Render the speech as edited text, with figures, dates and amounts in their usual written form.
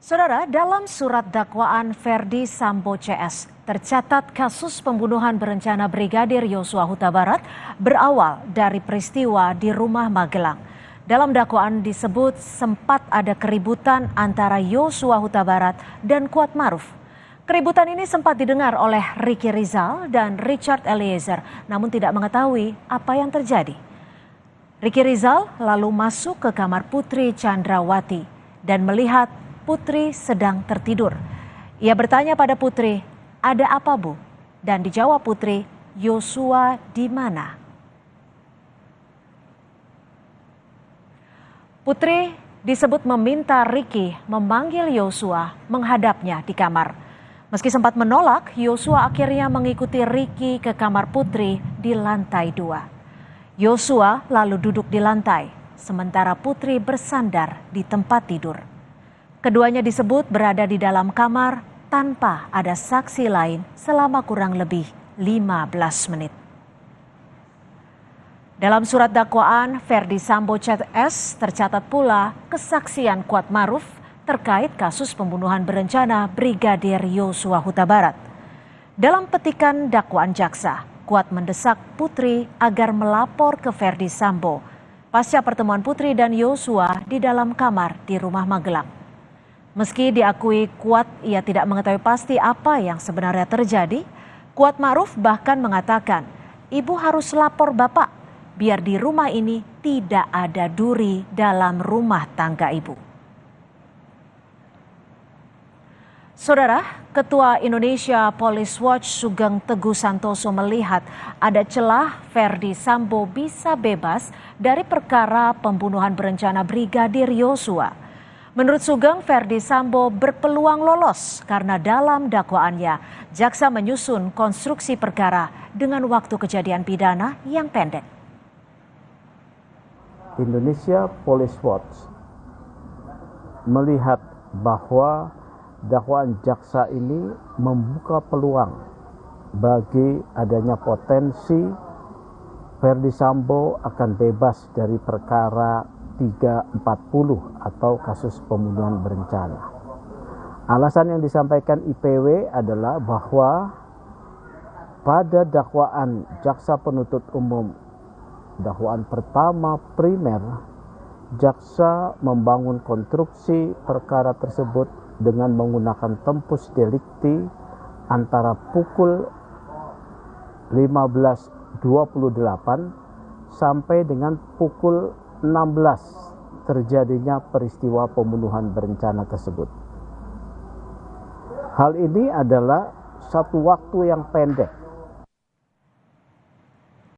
Saudara, dalam surat dakwaan Ferdy Sambo CS, tercatat kasus pembunuhan berencana Brigadir Yosua Huta Barat berawal dari peristiwa di rumah Magelang. Dalam dakwaan disebut sempat ada keributan antara Yosua Huta Barat dan Kuat Maruf. Keributan ini sempat didengar oleh Ricky Rizal dan Richard Eliezer, namun tidak mengetahui apa yang terjadi. Ricky Rizal lalu masuk ke kamar Putri Chandrawati dan melihat Putri sedang tertidur. Ia bertanya pada Putri, "Ada apa, Bu?" Dan dijawab Putri, "Yosua di mana?" Putri disebut meminta Ricky memanggil Yosua menghadapnya di kamar. Meski sempat menolak, Yosua akhirnya mengikuti Ricky ke kamar Putri di lantai 2. Yosua lalu duduk di lantai, sementara Putri bersandar di tempat tidur. Keduanya disebut berada di dalam kamar tanpa ada saksi lain selama kurang lebih 15 menit. Dalam surat dakwaan Ferdy Sambo CS tercatat pula kesaksian Kuat Maruf terkait kasus pembunuhan berencana Brigadir Yosua Huta Barat. Dalam petikan dakwaan jaksa, Kuat mendesak Putri agar melapor ke Ferdy Sambo pasca pertemuan Putri dan Yosua di dalam kamar di rumah Magelang. Meski diakui Kuat ia tidak mengetahui pasti apa yang sebenarnya terjadi, Kuat Maruf bahkan mengatakan, "Ibu harus lapor Bapak, biar di rumah ini tidak ada duri dalam rumah tangga Ibu." Saudara, Ketua Indonesia Police Watch Sugeng Teguh Santoso melihat ada celah Ferdy Sambo bisa bebas dari perkara pembunuhan berencana Brigadir Yosua. Menurut Sugeng, Ferdy Sambo berpeluang lolos karena dalam dakwaannya, jaksa menyusun konstruksi perkara dengan waktu kejadian pidana yang pendek. Indonesia Police Watch melihat bahwa dakwaan jaksa ini membuka peluang bagi adanya potensi Ferdy Sambo akan bebas dari perkara 340 atau kasus pembunuhan berencana. Alasan yang disampaikan IPW adalah bahwa pada dakwaan jaksa penuntut umum, dakwaan pertama primer, jaksa membangun konstruksi perkara tersebut dengan menggunakan tempus delicti antara pukul 15.28 sampai dengan pukul 16 terjadinya peristiwa pembunuhan berencana tersebut. Hal ini adalah satu waktu yang pendek